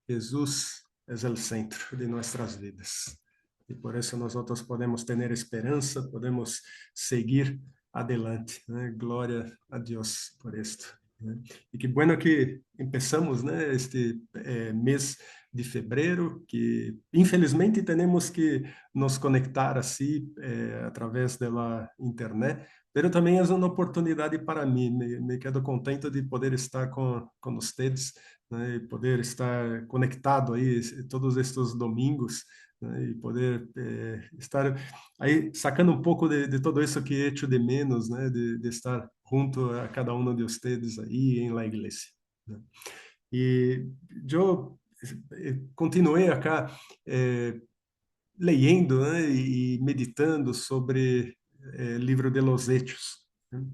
Jesús es el centro de nuestras vidas. Y por eso nosotros podemos tener esperanza, podemos seguir adelante, né? Glória a Deus por esto, né? E que bueno que empezamos, né, este mês de fevereiro, que infelizmente temos que nos conectar assim através da internet, mas também é uma oportunidade para mim. Me quedo contente de poder estar com vocês, né, e poder estar conectado aí todos estes domingos, né, e poder estar aí sacando um pouco de todo isso que echo de menos, né, de estar junto a cada um de vocês aí em la igreja, né. E eu continuei acá lendo, né, e meditando sobre livro de los Hechos, né?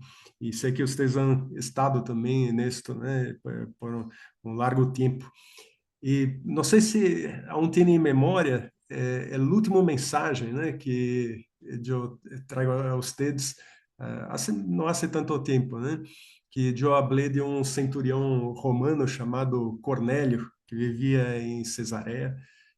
E sei que vocês han estado também nisto, né, por um largo tempo. E não sei se aún tem em memória a última mensagem, né, que eu trago a vocês, não há tanto tempo, né, que eu falei de um centurião romano chamado Cornélio, que vivia em Cesareia,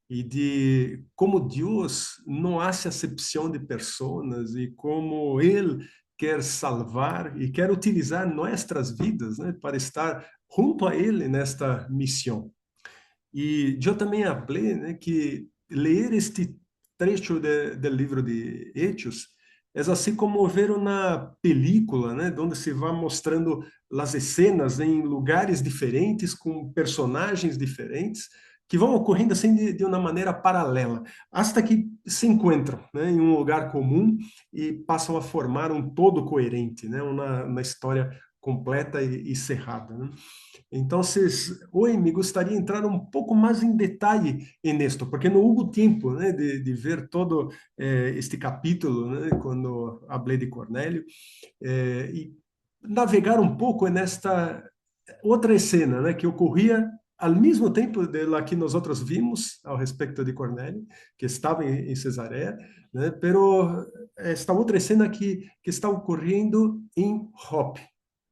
e de como Deus não hace acepção de pessoas e como Ele quer salvar e quer utilizar nossas vidas, né, para estar junto a Ele nesta missão. E eu também falei, né, que ler este trecho do livro de Hechos é assim como ver uma película, né, onde se vai mostrando as cenas em lugares diferentes, com personagens diferentes, que vão ocorrendo assim de uma maneira paralela, hasta que se encontram, né, em um lugar comum e passam a formar um todo coerente, né, uma história completa e cerrada, né? Então, hoje me gostaria de entrar um pouco mais em detalhe nisto, porque não houve tempo, né, de ver todo este capítulo, né, quando falei de Cornélio, e navegar um pouco nesta outra cena, né, que ocorria ao mesmo tempo da que nós outros vimos ao respeito de Cornélio, que estava em Cesareia, né, pero esta outra cena que está ocorrendo em Jope,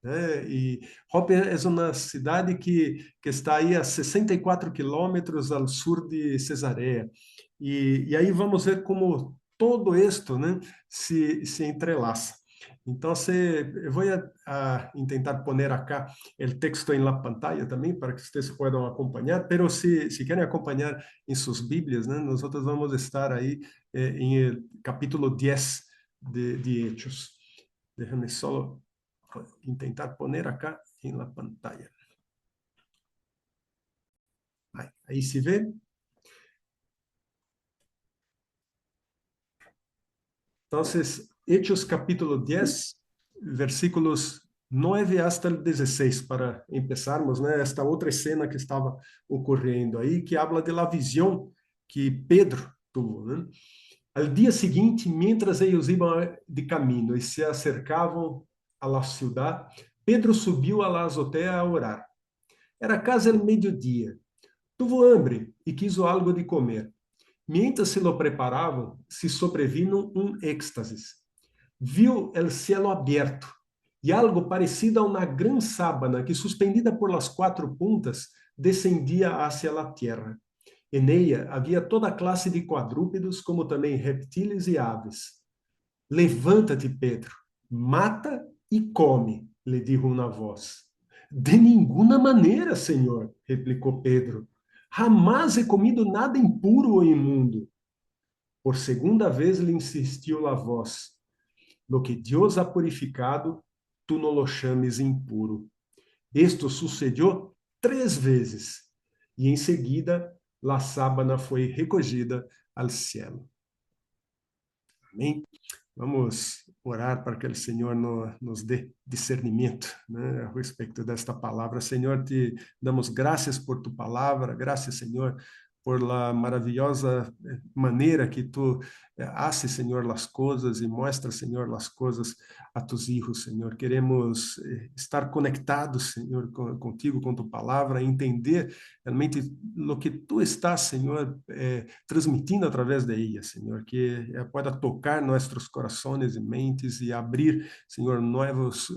né? E Jope é uma cidade que está aí a 64 quilômetros ao sul de Cesareia. E aí vamos ver como todo isto, né, se entrelaça. Então, eu vou tentar poner acá o texto em la pantalla também para que vocês possam acompanhar, pero se querem acompanhar em suas Bíblias, né, nós vamos estar aí em capítulo 10 de Hechos. Déjame solo intentar poner acá en la pantalla. Ahí se ve. Entonces, Hechos capítulo 10, versículos 9 hasta el 16, para empezarmos, né, esta outra cena que estava ocorrendo aí, que habla de la visão que Pedro tuvo, né? Al dia seguinte, mientras ellos iban de camino e se acercavam a la ciudad, Pedro subiu a la azotea a orar. Era casi el mediodía. Tuvo hambre e quiso algo de comer. Mientras se lo preparavam, se sobrevino um êxtasis. Viu el cielo abierto e algo parecido a uma gran sábana que, suspendida por las quatro puntas, descendia hacia la tierra. En ella havia toda classe de quadrúpedos, como também reptiles e aves. Levanta-te, Pedro, mata e come, lhe dijo uma voz. De ninguna maneira, Senhor, replicou Pedro. Jamais he comido nada impuro ou imundo. Por segunda vez lhe insistiu a voz. Lo que Deus ha purificado, tu não lo chames impuro. Esto sucedió 3 vezes, e em seguida la sábana foi recogida al cielo. Amém? Vamos orar para que o Senhor nos dê discernimento, né, a respeito desta palavra. Senhor, te damos graças por tu palavra, graças, Senhor, por la maravilhosa maneira que tu haces, Senhor, las coisas e mostra, Senhor, las coisas a tus hijos, Senhor. Queremos estar conectados, Senhor, contigo, com tu palavra, entender realmente o que tu estás, Senhor, transmitindo através de ella, Senhor, que pueda tocar nossos corações e mentes e abrir, Senhor, novos,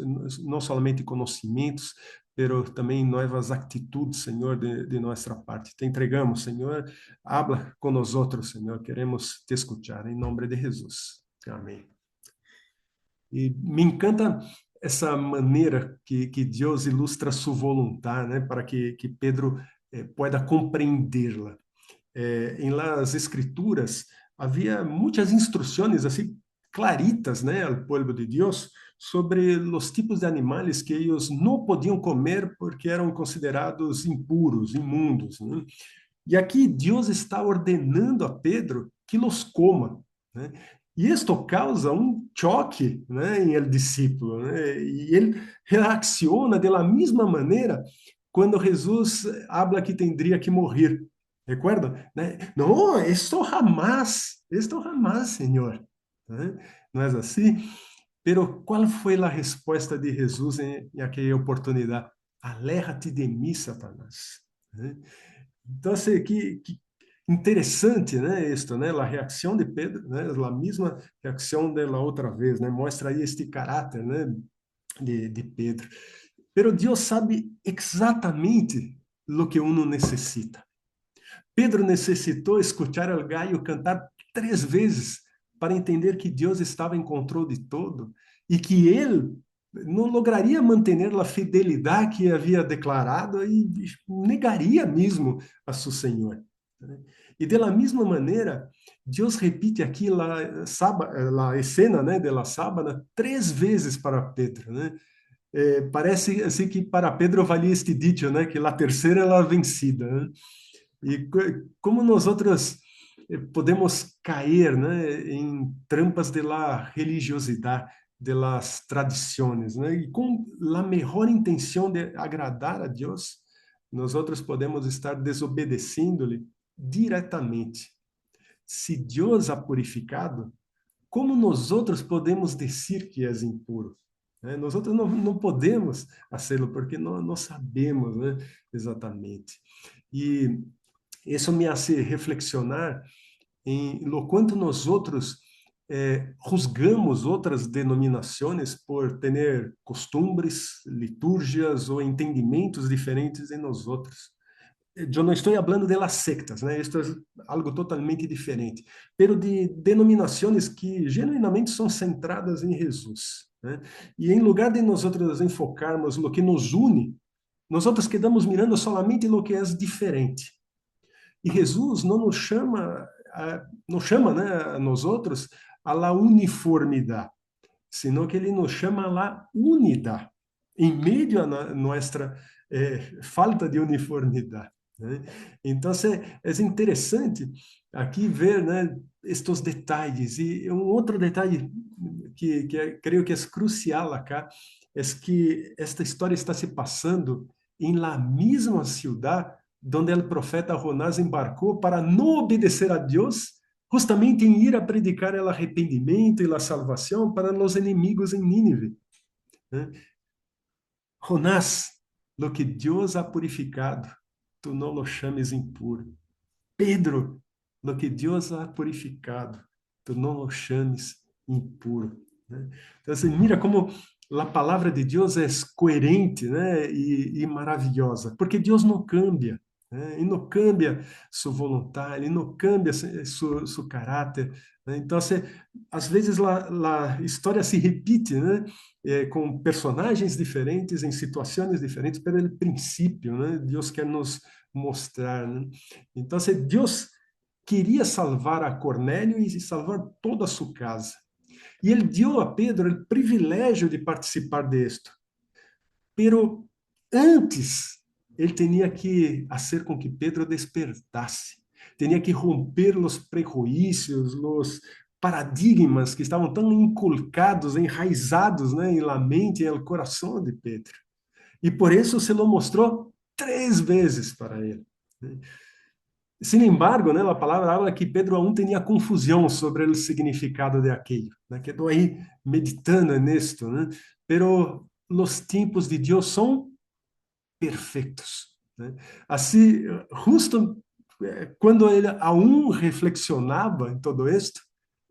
não somente conhecimentos, pero também novas atitudes, Senhor, de nossa parte. Te entregamos, Senhor. Habla com nós outros, Senhor. Queremos te escuchar, em nome de Jesus. Amém. E me encanta essa maneira que Deus ilustra sua vontade, né, para que Pedro pueda compreendê-la. Em las escrituras havia muitas instruções assim claritas, né, ao povo de Deus sobre os tipos de animais que eles não podiam comer porque eram considerados impuros, imundos, né? E aqui Deus está ordenando a Pedro que los coma, né? E isto causa um choque, né, em el discípulo, né? E ele reacciona de la mesma maneira quando Jesus habla que teria que morrer. Recuerda? Né? Não, esto jamás, Senhor. Né? Não é assim? Pero qual foi a resposta de Jesus em aquela oportunidade? Aléjate de mim, Satanás. Né? Então, assim, que interessante, né, esto, né, a reação de Pedro, né, a mesma reação da outra vez, né, mostra aí este caráter, né, de Pedro. Pero Deus sabe exatamente o que uno necessita. Pedro necessitou escutar o gallo cantar 3 vezes para entender que Deus estava em controle de todo e que ele não lograria manter a fidelidade que havia declarado e negaria mesmo a seu Senhor. E da mesma maneira, Deus repite aqui a cena, né, de la sábana 3 vezes para Pedro, né? Parece assim que para Pedro valia este dito, né, que a terceira é a vencida, né? E como nós outros podemos cair, né, em trampas de la religiosidade, de las tradições, né? E com a melhor intenção de agradar a Deus, nós outros podemos estar desobedecendo-lhe diretamente. Se Deus ha purificado, como nós outros podemos dizer que és impuro? Nós outros não podemos fazê-lo porque não sabemos, né, exatamente. E isso me hace reflexionar em lo quanto nós outros juzgamos outras denominações por ter costumbres, liturgias ou entendimentos diferentes em nós outros. Eu não estou falando de las sectas, né? Isto é algo totalmente diferente, pero de denominações que genuinamente são centradas em Jesus, né? E em lugar de nós outros enfocarmos no que nos une, nós outros quedamos mirando solamente no que é diferente. E Jesus não nos chama, não chama, né, a nós outros a la uniformidade, sino que ele nos chama a la unidade, em meio a nossa falta de uniformidade. Né? Então, é interessante aqui ver, né, estes detalhes. E um outro detalhe creio que é crucial acá é que esta história está se passando em la mesma cidade donde o profeta Jonás embarcou para não obedecer a Deus, justamente em ir a predicar o arrependimento e a salvação para os inimigos em Nínive. Né? Jonás, lo que Deus ha purificado, tu não lo chames impuro. Pedro, lo que Deus ha purificado, tu não lo chames impuro. Né? Então, assim, mira como a palavra de Deus é coerente, né, e maravilhosa, porque Deus não cambia. Ele não cambia sua vontade, ele não cambia seu caráter. Né? Então, assim, às vezes a história se repite, né? Com personagens diferentes, em situações diferentes, pelo princípio, né? Deus quer nos mostrar. Né? Então, assim, Deus queria salvar a Cornélio e salvar toda a sua casa. E ele deu a Pedro o privilégio de participar disto. Pero antes, ele tinha que fazer com que Pedro despertasse. Tinha que romper os prejuízos, os paradigmas que estavam tão inculcados, enraizados, né, em la mente e no coração de Pedro. E por isso se lo mostrou 3 vezes para ele. Sin embargo, né, a palavra habla que Pedro aún tinha confusão sobre o significado de aquilo. Né? Quedou aí meditando nisto. Né? Pero os tempos de Deus são perfeitos. Né? Assim, justo quando ele aún reflexionava em todo isto,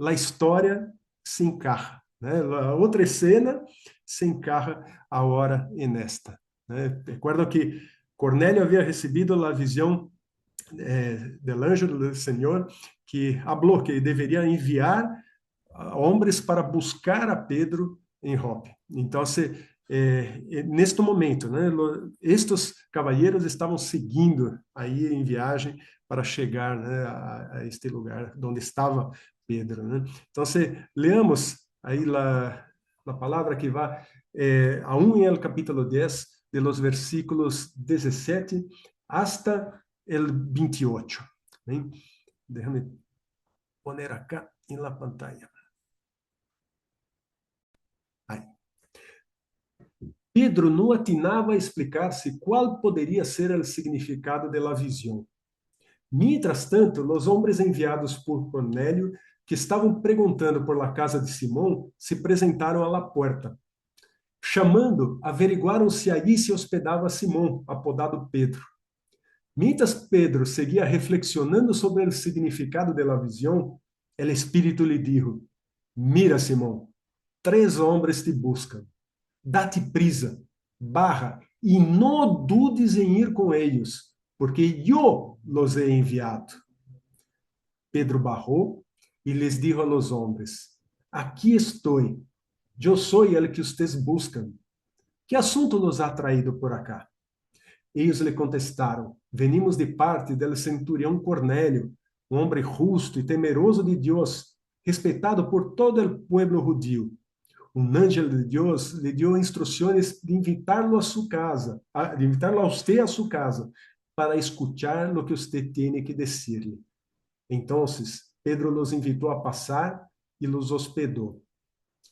a história se encarra. Né? A outra cena se encarra agora e nesta. né? Recuerdo que Cornélio havia recebido a visão del anjo do Senhor, que falou que deveria enviar homens para buscar a Pedro em Jope. Então, neste momento, né, estes cavalheiros estavam seguindo aí em viagem para chegar, né, a este lugar onde estava Pedro, né? Então, leamos aí a palavra que vai aún en el capítulo 10, de los versículos 17 hasta el 28. ¿Bien? Déjame poner acá en la pantalla. Aí. Pedro não atinava a explicar-se qual poderia ser o significado da visão. Mientras tanto, os homens enviados por Cornélio, que estavam perguntando por la casa de Simão, se apresentaram à la puerta. Chamando, averiguaram se allí se hospedava Simão, apodado Pedro. Mientras Pedro seguia reflexionando sobre o significado da visão, o Espírito lhe dijo: Mira, Simão, 3 homens te buscam. Date prisa, barra, e não dudes em ir com eles, porque eu los he enviado. Pedro barrou e lhes dijo a los hombres: Aqui estou, eu sou el que ustedes buscam. Que assunto los ha traído por acá? Eles lhe contestaram: Venimos de parte del centurião Cornélio, um homem justo e temeroso de Deus, respeitado por todo o pueblo judío. Un ángel de Dios le dio instrucciones de invitarlo a su casa, de invitarlo a usted a su casa, para escuchar lo que usted tiene que decirle. Entonces, Pedro los invitó a pasar y los hospedó.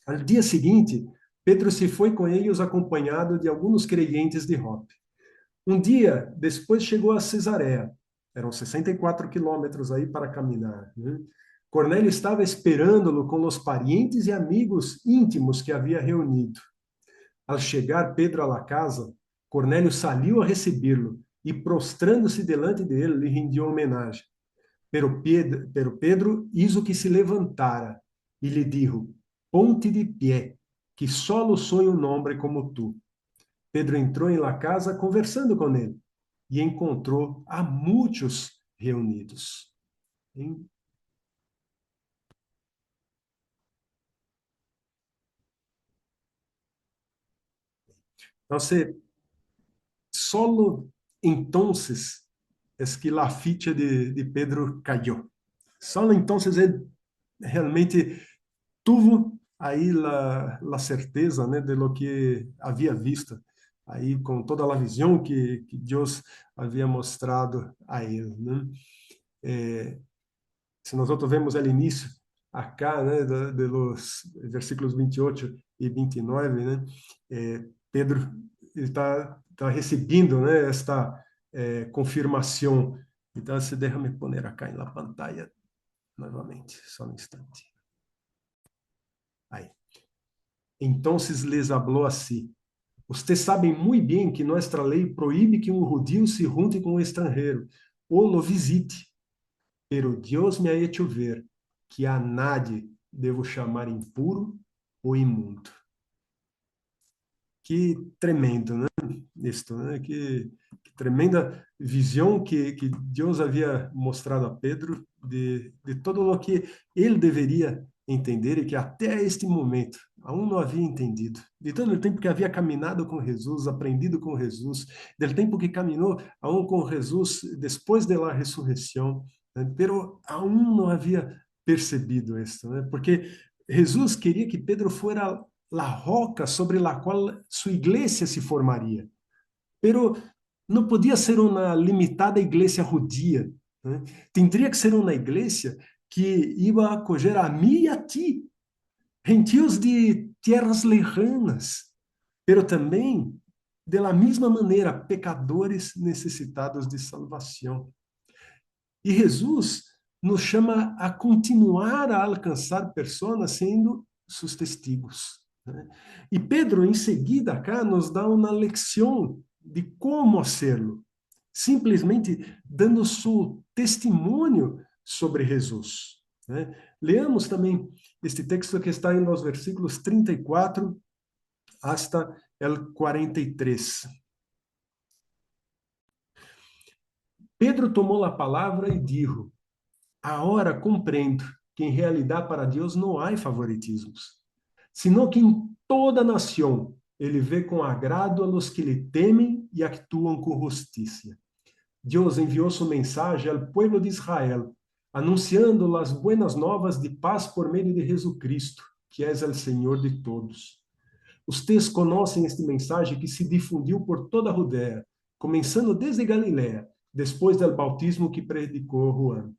Al día siguiente, Pedro se foi com eles acompanhado de alguns creyentes de Jope. Um dia depois chegou a Cesareia. Eram 64 quilômetros aí para caminhar, né? Cornélio estava esperando-lo com os parientes e amigos íntimos que havia reunido. Ao chegar Pedro à casa, Cornélio saiu a recebê-lo e, prostrando-se delante dele, lhe rendiu homenagem. Pero Pedro hizo que se levantara e lhe dijo: Ponte de pé, que solo soy um homem como tu. Pedro entrou em la casa conversando com ele e encontrou a muitos reunidos. Entonces, solo entonces es que la ficha de Pedro cayó. Solo entonces ele realmente tuvo aí la certeza, né, de lo que havia visto, aí com toda a visão que Deus havia mostrado a ele, né? Se nós vemos o início acá, né, de los versículos 28 e 29, né, Pedro está recebendo, né, esta confirmação. Então, se déjame poner acá na pantalla novamente, só um instante. Aí. Então, les habló assim: Vocês sabem muito bem que nossa lei proíbe que um judío se junte com um estrangeiro ou lo visite. Pero Deus me ha hecho ver que a nadie devo chamar impuro ou imundo. Que tremendo, né? Isto, né? Que tremenda visão que Deus havia mostrado a Pedro de todo o que ele deveria entender e que até este momento aún não havia entendido. De todo o tempo que havia caminhado com Jesus, aprendido com Jesus, do tempo que caminhou aún com Jesus depois da ressurreição, né? Pero aún não havia percebido isso, né? Porque Jesus queria que Pedro fuera la roca sobre la qual sua igreja se formaria. Pero não podia ser uma limitada igreja judia, né? Tendria que ser uma igreja que iba a acolher a mim e a ti, gentios de tierras lejanas, pero também, de la mesma maneira, pecadores necessitados de salvação. E Jesus nos chama a continuar a alcançar pessoas sendo seus testigos, né? E Pedro, em seguida, cá, nos dá uma lição de como hacerlo, simplesmente dando seu testemunho sobre Jesus, né? Leamos também este texto que está em los versículos 34 hasta el 43. Pedro tomou a palavra e disse: Agora compreendo que em realidade para Deus não há favoritismos, sino que em toda nação ele vê com agrado a los que lhe temem e actuam com justiça. Deus enviou sua mensagem ao povo de Israel, anunciando as buenas novas de paz por meio de Jesucristo, que é o Senhor de todos. Vocês conhecem este mensagem que se difundiu por toda a Judéia, começando desde Galiléia, depois do bautismo que predicou Juan.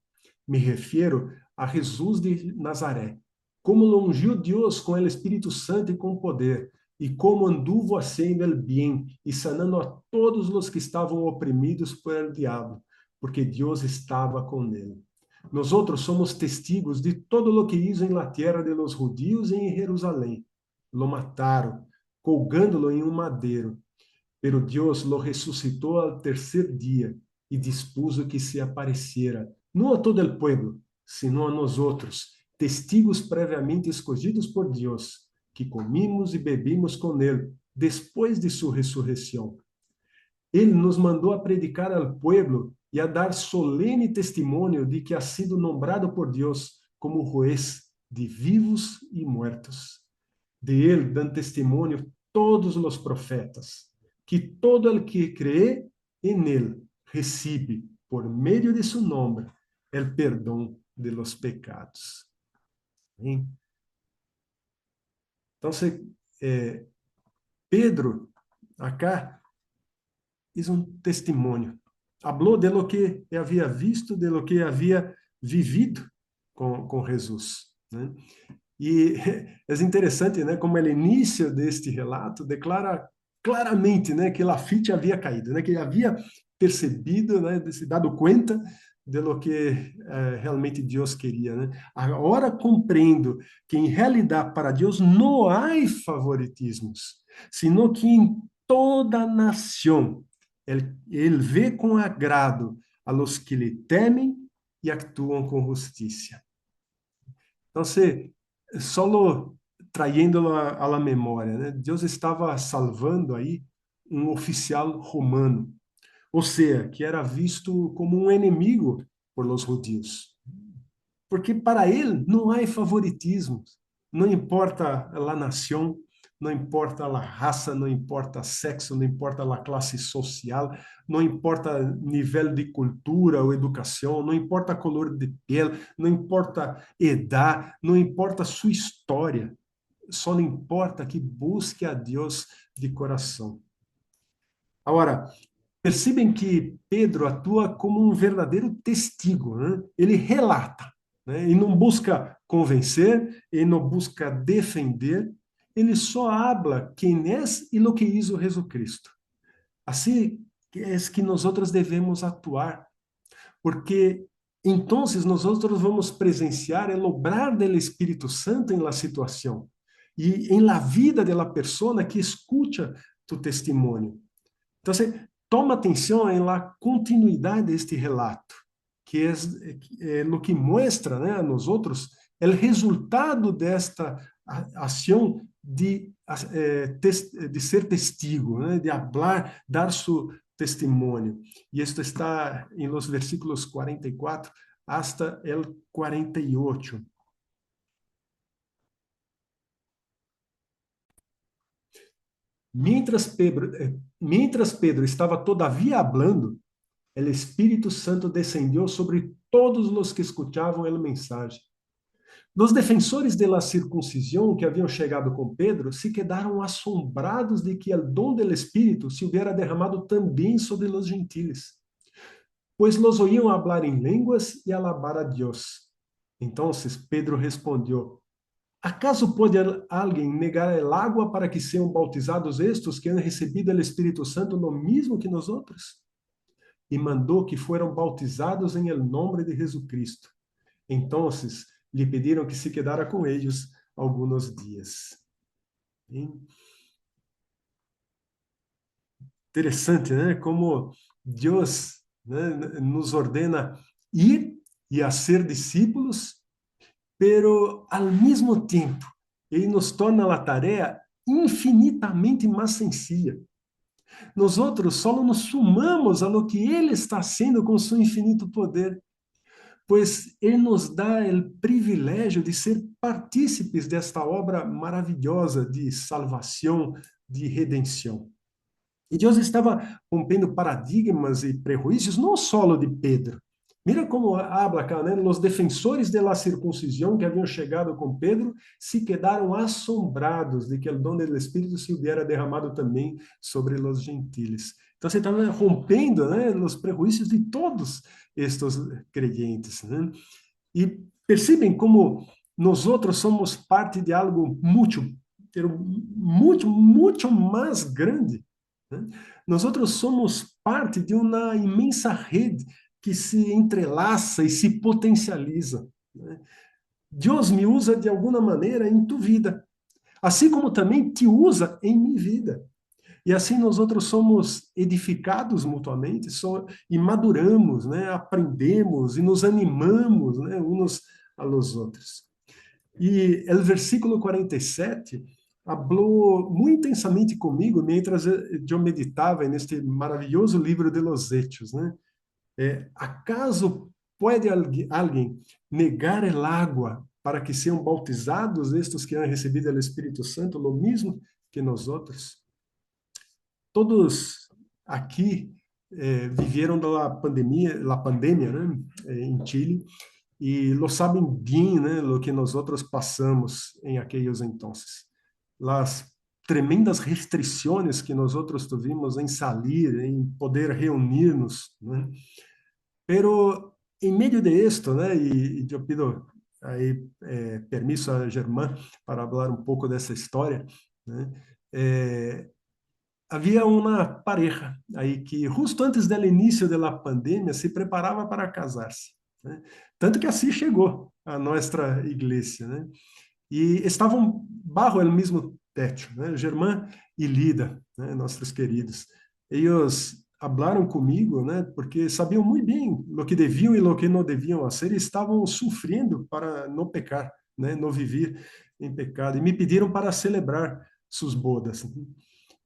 Me refiro a Jesus de Nazaré, como lo ungiu Deus com o Espírito Santo e com poder, e como anduvo haciendo el bien e sanando a todos os que estavam oprimidos por el diabo, porque Deus estava com ele. Nós somos testigos de todo lo que hizo en la tierra de los judíos e em Jerusalém. Lo mataram, colgando-lo em um madeiro, pero Deus lo ressuscitou ao terceiro dia e dispuso que se apareciera, não a todo el pueblo, sino a nós outros, testigos previamente escolhidos por Deus, que comimos e bebimos com ele, depois de sua ressurreição. Ele nos mandou a predicar ao pueblo e a dar solene testemunho de que ha sido nombrado por Deus como juez de vivos e muertos. De ele dan testemunho todos os profetas, que todo el que cree en él recibe, por meio de su nombre, el perdão de los pecados. Hein? Então, Pedro, acá, fez um testemunho. Hablou de lo que havia visto, de lo que havia vivido com Jesus. Né? E é interessante, né, como o início deste relato declara claramente, né, que Lafite havia caído, né, que ele havia percebido, né, se dado conta de lo que realmente Deus queria, né? Agora compreendo que em realidade para Deus não há favoritismos, sino que em toda nação ele vê com agrado a los que lhe temem e actuam com justiça. Então, solo trayéndolo a la memória, né? Deus estava salvando aí um oficial romano, ou seja, que era visto como um inimigo por los judíos. Porque para ele não há favoritismo, não importa a nação, não importa a raça, não importa sexo, não importa a classe social, não importa nível de cultura ou educação, não importa a cor de pele, não importa idade, não importa sua história, só importa que busque a Deus de coração. Agora, percebem que Pedro atua como um verdadeiro testigo, né? Ele relata, né? E não busca convencer, ele não busca defender, ele só habla quem é e lo que hizo Jesucristo. Assim é que nós devemos atuar, porque então nós vamos presenciar o obrar do Espírito Santo em la situação e em la vida de la persona que escuta tu testemunho. Então, toma atenção em la continuidade deste relato, que é o que mostra, né, a nós outros o resultado desta ação de ser testigo, né, de hablar, dar seu testemunho. E isto está em los versículos 44 hasta el 48. Mientras Pedro estava todavia hablando, o Espírito Santo descendió sobre todos os que escutavam a mensagem. Os defensores de la circuncisión que haviam chegado com Pedro se quedaram assombrados de que o dom do Espírito se hubiera derramado também sobre os gentiles, pois los oíam hablar em línguas e alabar a Deus. Então Pedro respondeu: ¿Acaso pode alguém negar el agua para que sejam bautizados estes que han recebido o Espírito Santo no mesmo que nós outros? E mandou que foram bautizados em el nome de Jesucristo. Então, lhe pediram que se quedara com eles alguns dias. Interessante, né? Como Deus, né, nos ordena ir e a ser discípulos, pero al mesmo tempo, ele nos torna a tarefa infinitamente mais sencilla. Nós outros só nos sumamos a lo que Ele está haciendo com seu infinito poder, pois Ele nos dá o privilégio de ser partícipes desta obra maravilhosa de salvação, de redenção. E Deus estava rompendo paradigmas e prejuízos, não só de Pedro. Mira como habla acá, né? Os defensores da circuncisão que haviam chegado com Pedro se quedaram assombrados de que o dom do Espírito se hubiera derramado também sobre os gentiles. Então, você estava rompendo, né, os prejuízos de todos estes creyentes, né? E percebem como nós outros somos parte de algo muito mais grande, né? Nós outros somos parte de uma imensa rede que se entrelaça e se potencializa, né? Deus me usa de alguma maneira em tua vida, assim como também te usa em minha vida. E assim nós outros somos edificados mutuamente e maduramos, né? Aprendemos e nos animamos, né? Uns aos outros. E o versículo 47 falou muito intensamente comigo mientras eu meditava neste maravilhoso livro de los Hechos, né? ¿Acaso pode alguém negar el agua para que sejam bautizados estes que han recebido o Espírito Santo, lo mesmo que nós outros? Todos aqui viveram da pandemia, né, em Chile, e lo sabem bem, né, lo que nós outros passamos em aqueles entonces. Las tremendas restrições que nós outros tivemos em sair, em poder reunir-nos, né? Pero em meio de esto, né, e eu pido aí permisso a Germán para falar um pouco dessa história, né? Havia uma pareja aí que, justo antes do início da pandemia, se preparava para casar-se, né? Tanto que assim chegou a nossa igreja, né? E estavam bajo o mesmo teto, né? Germán e Lida, né? Nossos queridos. Eles falaram comigo, né? Porque sabiam muito bem o que deviam e o que não deviam fazer e estavam sofrendo para não pecar, né? Não viver em pecado. E me pediram para celebrar suas bodas.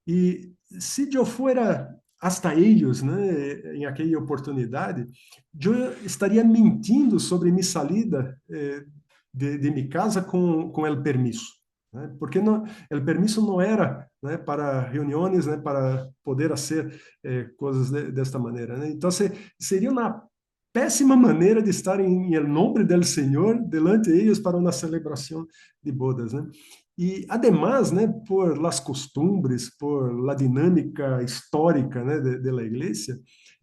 E se eu fora hasta eles, né, em aquela oportunidade, eu estaria mentindo sobre minha salida de minha casa com o permisso, né? Porque não, o permisso não era, né, para reuniões, né, para poder fazer coisas desta maneira, né? Então seria uma péssima maneira de estar em nome do Senhor delante de eles para uma celebração de bodas, né? E, además, né, por las costumbres, por la dinâmica histórica, né, de la igreja,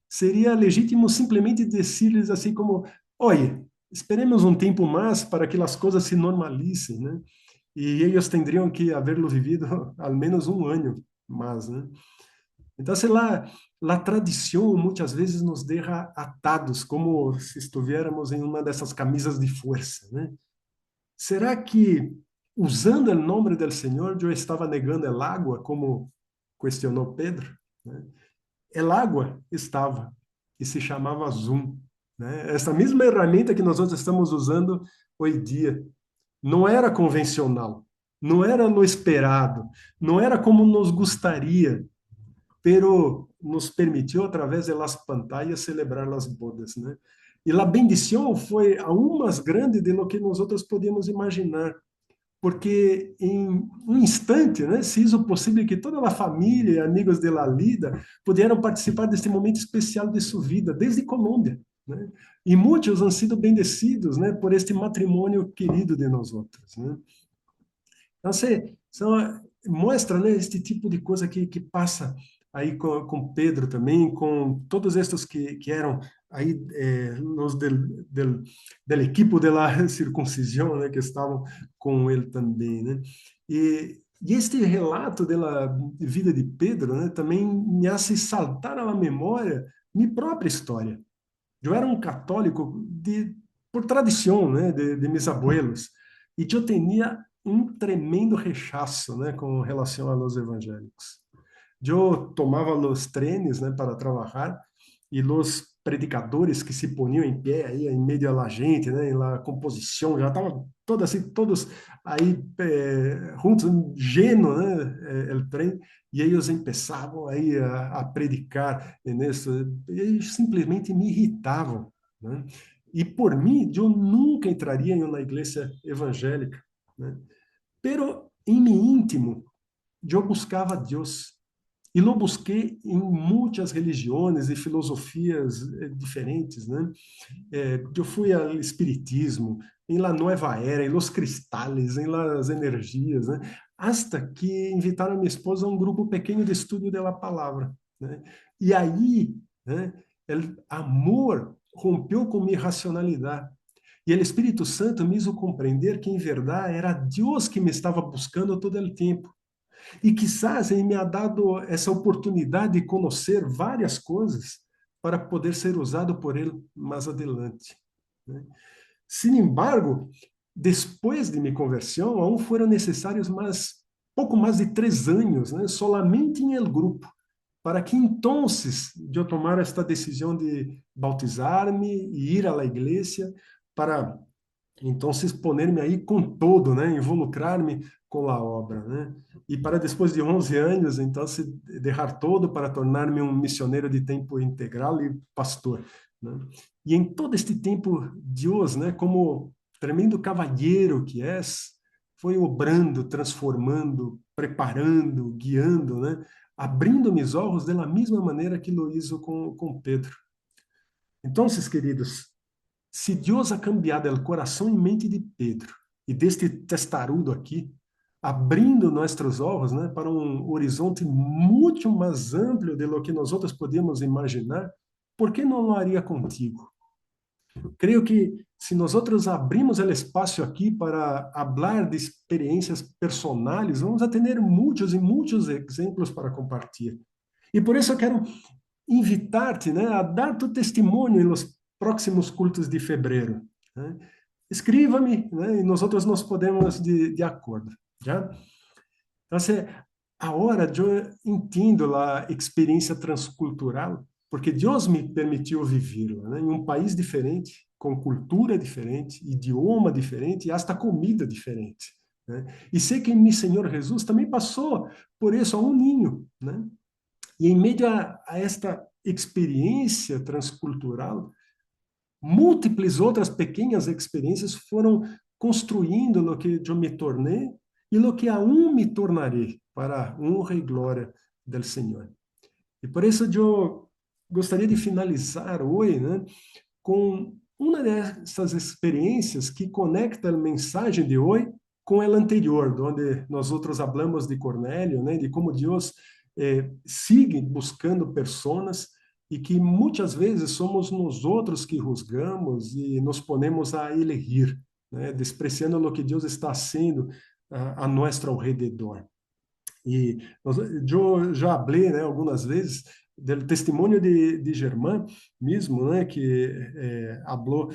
seria legítimo simplesmente dizer-lhes assim como, olhe, esperemos um tempo mais para que as coisas se normalizem, né? E eles teriam que haverlo vivido ao menos um ano mais, né? Então, sei lá, a tradição muitas vezes nos deixa atados, como se estivéssemos em uma dessas camisas de força, né? Será que, usando o nome do Senhor, eu estava negando el água, como questionou Pedro, né? El água estava, e se chamava Zoom, né? Essa mesma ferramenta que nós hoje estamos usando hoje dia. Não era convencional, não era no esperado, não era como nos gostaria, pero nos permitiu, através de las pantallas, celebrar as bodas, né? E a bendição foi aún mais grande de lo que nós outros podíamos imaginar, porque em um instante, né, se hizo possível que toda a família e amigos de la Lida pudieran participar deste momento especial de sua vida, desde Colômbia, né? E muitos han sido bendecidos, né, por este matrimônio querido de nós outros, né? Então, mostra, né, este tipo de coisa que passa aí com Pedro também, com todos estes que eram aí os del equipo de la circuncisão, né, que estavam com ele também, né? E este relato da vida de Pedro, né, também me hace saltar à memória minha própria história. Eu era um católico por tradição, né, de meus abuelos, e eu tinha um tremendo rechaço, né, com relação aos evangélicos. Eu tomava os trenes, né, para trabalhar e os predicadores que se poniam em pé aí em meio à gente, né, em la composição, já estava todo assim, todos aí juntos, lleno, né, el trem, e eles começavam aí a predicar nisso, eles simplesmente me irritavam, né? E por mim, eu nunca entraria em uma igreja evangélica, né? Pero em mi íntimo, eu buscava a Deus. E lo busquei em muitas religiões e filosofias diferentes, né? Eu fui ao espiritismo, em la Nueva Era, em los cristales, em las energias, né? Hasta que invitaram a minha esposa a um grupo pequeno de estudo da palavra, né? E aí, né, o amor rompeu com minha racionalidade. E o Espírito Santo me hizo compreender que, em verdade, era Deus que me estava buscando todo o tempo. E quizás ele me ha dado essa oportunidade de conhecer várias coisas para poder ser usado por ele mais adelante, né? Sin embargo, depois de minha conversão, aún foram necessários pouco mais de 3 anos, né, solamente em el grupo, para que então eu tomara esta decisão de bautizar-me e ir à igreja para então, se exponer-me aí com todo, né? Involucrar-me com a obra, né? E para depois de 11 anos, então, se derrar todo para tornar-me um missionário de tempo integral e pastor, né? E em todo este tempo, Deus, né? Como tremendo cavalheiro que és, foi obrando, transformando, preparando, guiando, né? Abrindo meus olhos da mesma maneira que lo hizo com Pedro. Então, queridos, se Deus ha cambiado o coração e mente de Pedro e deste testarudo aqui, abrindo nossos olhos, né, para um horizonte muito mais amplo de lo que nós outros podíamos imaginar, por que não lo haria contigo? Creio que se nós outros abrimos o espaço aqui para falar de experiências personais, vamos a ter muitos e muitos exemplos para compartilhar. E por isso eu quero invitar-te, né, a dar tu testemunho nos próximos cultos de fevereiro, né? Escreva-me, né, e nós outros nos podemos de acordo, já? Então, agora eu entendo a experiência transcultural, porque Deus me permitiu viver, né, em um país diferente, com cultura diferente, idioma diferente e hasta comida diferente, né? E sei que meu Senhor Jesus também passou por isso a um ninho, né? E em meio a esta experiência transcultural, múltiplas outras pequenas experiências foram construindo o que eu me tornei e o que aún me tornarei para a honra e glória do Senhor. E por isso eu gostaria de finalizar hoje, né, com uma dessas experiências que conecta a mensagem de hoje com ela anterior, onde nós outros falamos de Cornélio, né, de como Deus sigue buscando pessoas e que muitas vezes somos nós outros que rusgamos e nos ponemos a elegir, né, despreciando o que Deus está fazendo a nosso alrededor. E eu já falei, né, algumas vezes do testemunho de Germán mesmo, né, que falou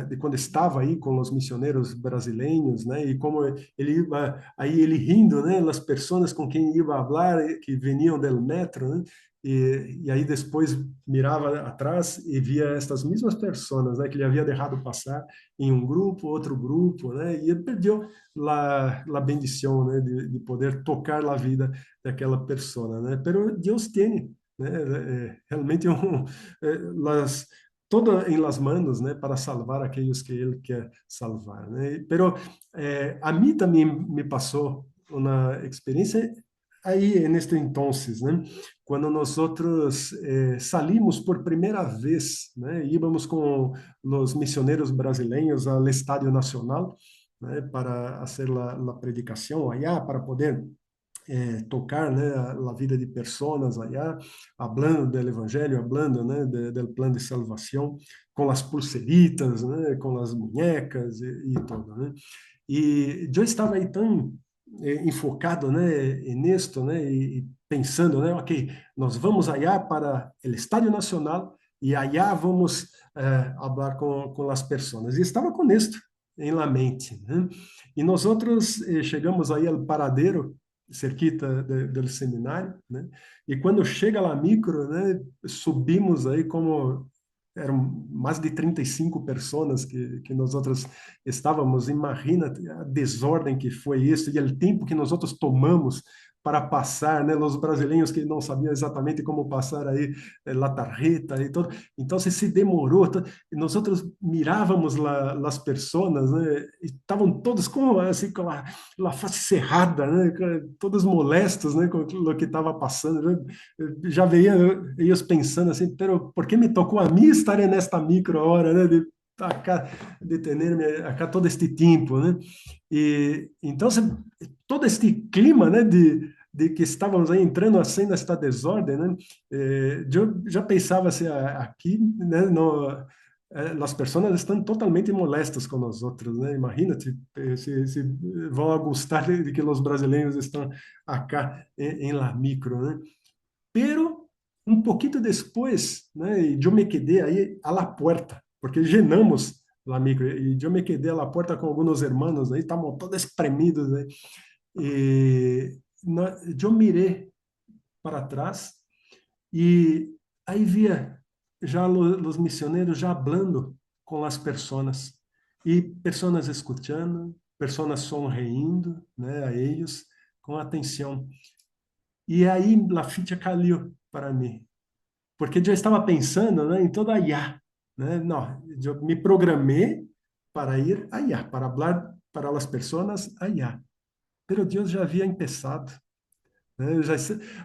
de quando estava aí com os missionários brasileiros, né, e como ele ia aí ele rindo, né, as pessoas com quem ia falar que vinham do metro, né, e aí depois mirava atrás e via estas mesmas pessoas, né, que ele havia deixado passar em um grupo, outro grupo, né, e ele perdeu la bendición, né, de poder tocar a vida daquela pessoa, né? Pero Deus tem, né, realmente las todo em las manos, né, para salvar aqueles que Ele quer salvar, né? Pero a mim também me passou uma experiência aí neste entonces, né? Quando nós outros salimos por primeira vez, né? Íbamos com os missionários brasileiros ao Estádio Nacional, né, para fazer a predicação allá, para poder tocar, né, a vida de pessoas allá, hablando do evangelho, hablando, né, do plano de salvação, com as pulseritas, né, com as muñecas e tudo, né? E eu estava aí tão enfocado, né, nisto, né, e pensando, né, ok, nós vamos allá para o Estádio Nacional e allá vamos falar com as pessoas. E estava com isto em la mente, né? E nós outros chegamos aí ao paradeiro cerquita do seminário, né? E quando chega lá micro, né, subimos aí como eram mais de 35 pessoas que nós outros estávamos. Imagina a desordem que foi isso e o tempo que nós outros tomamos para passar, né? Os brasileiros que não sabiam exatamente como passar aí la tarjeta e tudo. Então, se demorou. E nós outros mirávamos as pessoas, né? E estavam todos com assim com a face cerrada, né? Todos molestos, né? Com o que estava passando. Né? Já veia eles pensando assim, pero por que me tocou a mim estar nesta micro hora, né? De acá, de tener-me acá todo este tempo, né? E então todo este clima, né? De que estávamos aí entrando assim nesta desordem, né? Eu já pensava assim, aqui, né? No, as pessoas estão totalmente molestas com nós outros, né? Imagina se vão gostar de que os brasileiros estão acá em la micro, né? Pero um pouquinho depois, né, e eu me quedei aí a la puerta, porque llenamos la micro, e eu me quedei a la puerta com alguns hermanos, aí estavam todos espremidos, né, e eu mirei para trás e aí via já os missionários já falando com as pessoas, e pessoas escutando, pessoas sonrindo, né, a eles, com atenção. E aí a ficha caiu para mim. Porque eu estava pensando, né, em toda a IA, né? Não, eu me programei para ir a IA, para falar para as pessoas a IA. Pero Deus já havia começado, né?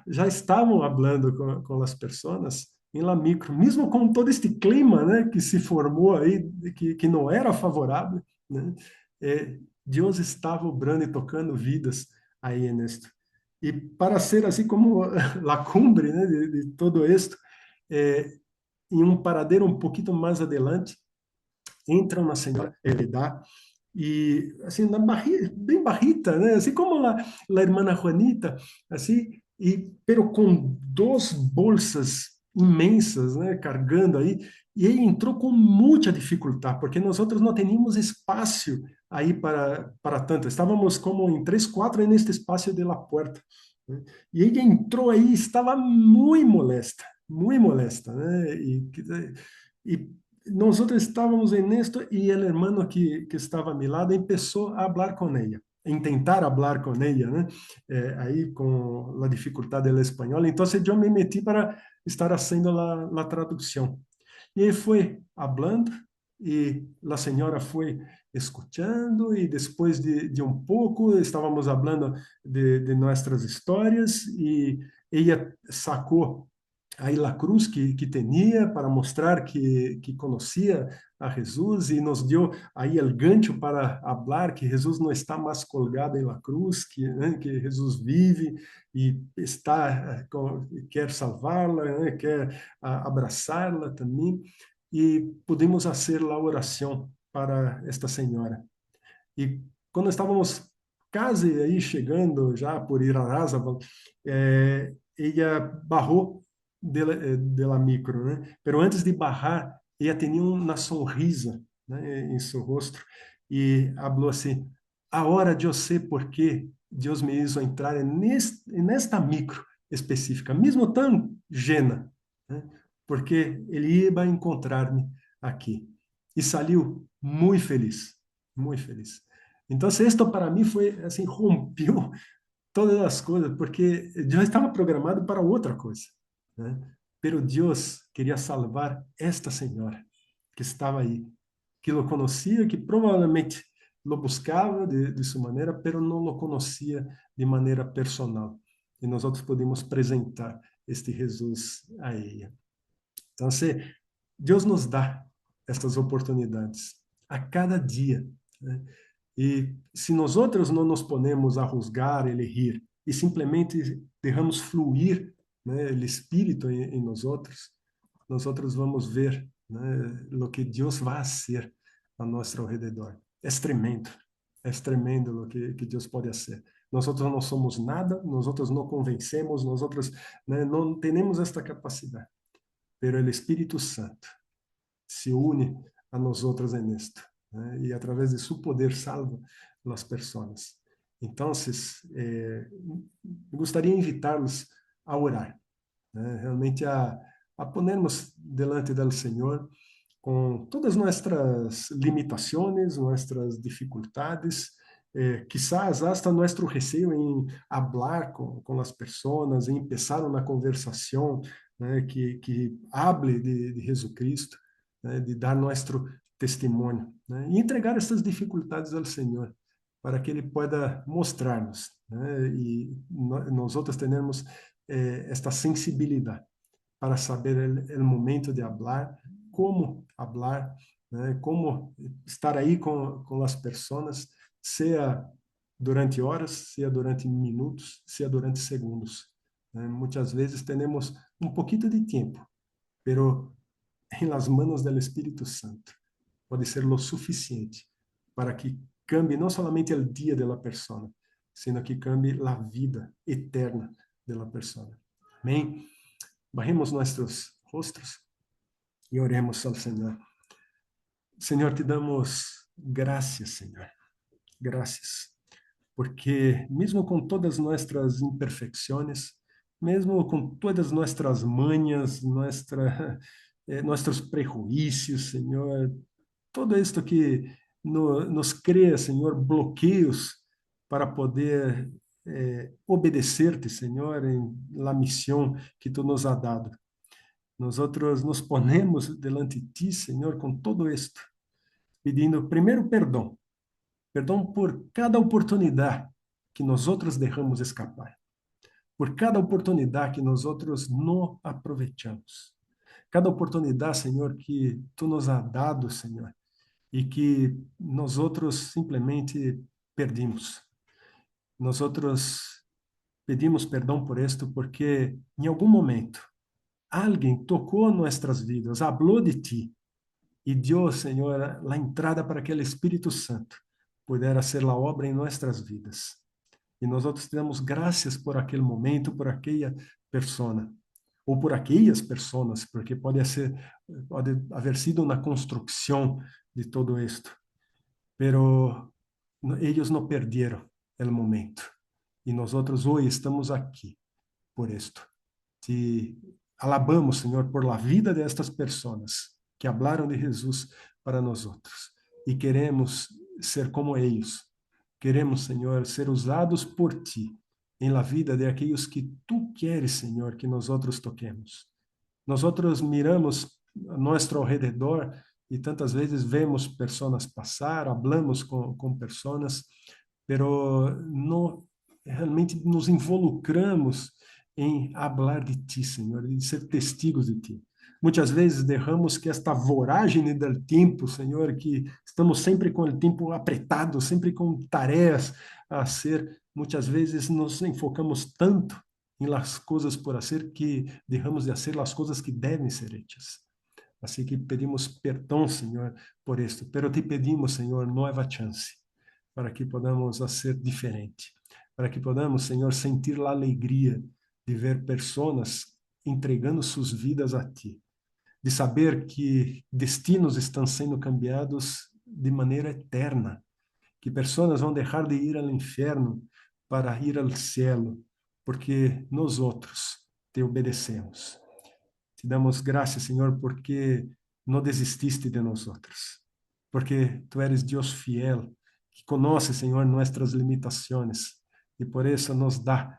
Já estavam falando com as pessoas em la micro, mesmo com todo este clima, né, que se formou aí, que não era favorável, né? Deus estava obrando e tocando vidas aí nisto. E para ser assim como a cumbre, né, de todo isto, é, em um paradeiro um pouquinho mais adelante, entra uma senhora heredar e assim na barriga, bem barrita, né? Assim como a irmã Juanita, assim, e pero com duas bolsas imensas, né, carregando aí, e ele entrou com muita dificuldade, porque nós outros não tínhamos espaço aí para tanto. Estávamos como em três, quatro neste espaço de la puerta, né? E ele entrou aí, estava muito molesta, né? E nós outros estávamos em esto e o hermano que estava a mi lado começou a falar com ela, em tentar falar com ela, né? Aí com a dificuldade do espanhol. Então, eu me meti para estar fazendo a tradução. E ele foi falando e a senhora foi escutando e depois de um pouco estávamos falando de nossas histórias e ela sacou aí a cruz que tinha para mostrar que conhecia a Jesus e nos deu aí o gancho para falar que Jesus não está mais colgado em la cruz, né, que Jesus vive e está quer salvá-la, né, quer abraçá-la também e pudemos fazer a oração para esta senhora. E quando estávamos quase aí chegando já por Irarazabal, ela barrou de la micro, né? Pero antes de barrar, ela tinha uma sonrisa, né, em seu rosto e falou assim: "A hora de eu sei por que Deus me hizo entrar nesta micro específica, mesmo tão llena, né? Porque Ele ia encontrar-me aqui." E saiu muito feliz, muito feliz. Então, esto para mim foi assim, rompeu todas as coisas, porque Deus estava programado para outra coisa, né? Pero Deus queria salvar esta senhora que estava aí, que lo conhecia, que provavelmente lo buscava de sua maneira, pero não lo conhecia de maneira personal. E nós outros podemos apresentar este Jesus a ela. Então, Deus nos dá estas oportunidades a cada dia, né? E se nós outros não nos ponemos a rusgar, elegir, e simplesmente deixamos fluir, né, o Espírito em nós outros vamos ver, né, o que Deus vai fazer a nosso redor. É tremendo o que Deus pode fazer. Nós outros não somos nada, nós outros não convencemos, nós outros, né, não temos esta capacidade. Pero o Espírito Santo se une a nós outros en esto, né? E através de seu poder salva as pessoas. Então, gostaria de invitá-los a orar, né? Realmente a ponernos delante del Señor con todas nuestras limitaciones, nuestras dificultades, quizás hasta nuestro receio em hablar com as pessoas, em empezar uma conversação, né, que hable de Jesucristo, né, de dar nosso testemunho, né, e entregar essas dificuldades ao Senhor, para que Ele pueda mostrar-nos, né, e nós outros tenhamos esta sensibilidade para saber o momento de hablar, como hablar, né? Como estar aí com as pessoas, seja durante horas, seja durante minutos, seja durante segundos. Né? Muitas vezes temos um pouquinho de tempo, pero em las manos del Espírito Santo pode ser lo suficiente para que cambie não somente o dia da pessoa, sino que cambie a vida eterna da pessoa. Amém? Barremos nossos rostos e oremos ao Senhor. Senhor, te damos graças, Senhor. Graças. Porque mesmo com todas nossas imperfeições, mesmo com todas nossas manhas, nossos prejuízos, Senhor, todo isto que nos cria, Senhor, bloqueios para poder obedecer-te, Senhor, em la missão que tu nos ha dado. Nós outros nos ponemos delante de ti, Senhor, com todo isto, pedindo primeiro perdão, perdão por cada oportunidade que nós outros deixamos escapar, por cada oportunidade que nós outros não aproveitamos, cada oportunidade, Senhor, que tu nos ha dado, Senhor, e que nós outros simplesmente perdimos. Nós outros pedimos perdão por isto porque em algum momento alguém tocou nossas vidas, falou de ti e deu, Senhor, a entrada para que o Espírito Santo pudesse ser a obra em nossas vidas. E nós outros te damos graças por aquele momento, por aquela pessoa, ou por aquelas pessoas, porque pode haver sido uma construção de todo isto. Pero eles não perderam o momento. E nós outros hoje estamos aqui por isto. Te alabamos, Senhor, por la vida destas pessoas que hablaram de Jesus para nós outros. E queremos ser como eles. Queremos, Senhor, ser usados por ti em la vida de aqueles que tu queres, Senhor, que nós outros toquemos. Nós outros miramos a nosso redor e tantas vezes vemos pessoas passar, hablamos com pessoas, pero não realmente nos involucramos em falar de ti, Senhor, de ser testigos de ti. Muitas vezes derramos que esta voragem do tempo, Senhor, que estamos sempre com o tempo apertado, sempre com tarefas a ser, muitas vezes nos enfocamos tanto em las coisas por fazer que deixamos de fazer as coisas que devem ser hechas. Assim que pedimos perdão, Senhor, por isto, pero te pedimos, Senhor, nova chance, para que podamos ser diferente, para que podamos, Senhor, sentir a alegria de ver pessoas entregando suas vidas a Ti, de saber que destinos estão sendo cambiados de maneira eterna, que pessoas vão deixar de ir ao inferno para ir ao céu, porque nós outros te obedecemos. Te damos graças, Senhor, porque não desististe de nós outros, porque tu eres Deus fiel, que conhece, Senhor, nossas limitações, e por isso nos dá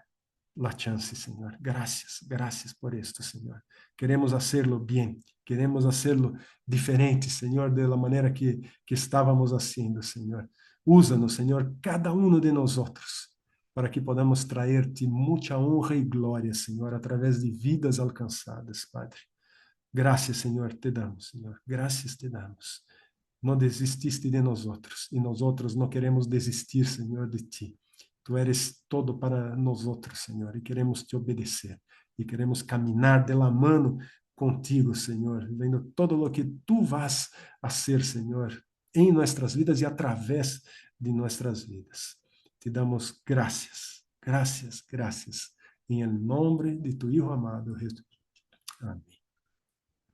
la chance, Senhor. Graças, graças por esto, Senhor. Queremos hacerlo bien, queremos hacerlo diferente, Senhor, de la maneira que estávamos haciendo, Senhor. Usa-nos, Senhor, cada um de nós outros, para que podamos trazer-te muita honra e glória, Senhor, através de vidas alcançadas, Padre. Graças, Senhor, te damos, Senhor. Graças te damos. Não desististe de nós outros, e nós outros não queremos desistir, Senhor, de ti. Tu eres todo para nós outros, Senhor, e queremos te obedecer, e queremos caminhar de la mano contigo, Senhor, vendo todo o que tu vas a ser, Senhor, em nossas vidas e através de nossas vidas. Te damos graças, graças, graças, em nome de tu Hijo amado, Jesus. Amém.